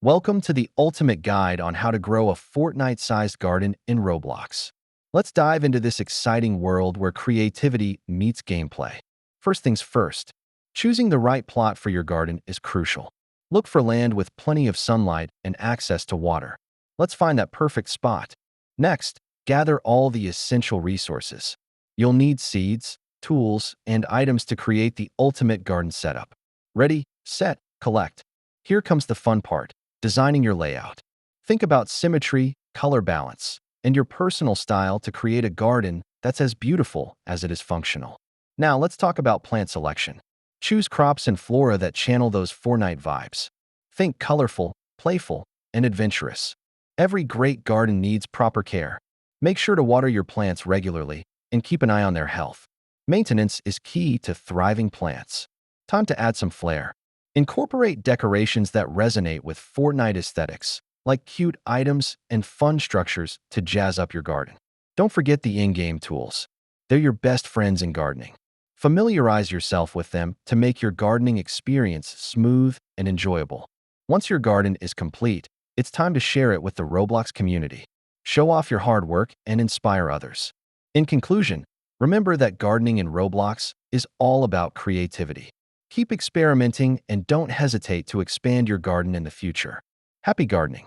Welcome to the ultimate guide on how to grow a Fortnite-sized garden in Roblox. Let's dive into this exciting world where creativity meets gameplay. First things first, choosing the right plot for your garden is crucial. Look for land with plenty of sunlight and access to water. Let's find that perfect spot. Next, gather all the essential resources. You'll need seeds, tools, and items to create the ultimate garden setup. Ready, set, collect. Here comes the fun part. Designing your layout. Think about symmetry, color balance, and your personal style to create a garden that's as beautiful as it is functional. Now let's talk about plant selection. Choose crops and flora that channel those Fortnite vibes. Think colorful, playful, and adventurous. Every great garden needs proper care. Make sure to water your plants regularly and keep an eye on their health. Maintenance is key to thriving plants. Time to add some flair. Incorporate decorations that resonate with Fortnite aesthetics, like cute items and fun structures to jazz up your garden. Don't forget the in-game tools. They're your best friends in gardening. Familiarize yourself with them to make your gardening experience smooth and enjoyable. Once your garden is complete, it's time to share it with the Roblox community. Show off your hard work and inspire others. In conclusion, remember that gardening in Roblox is all about creativity. Keep experimenting and don't hesitate to expand your garden in the future. Happy gardening!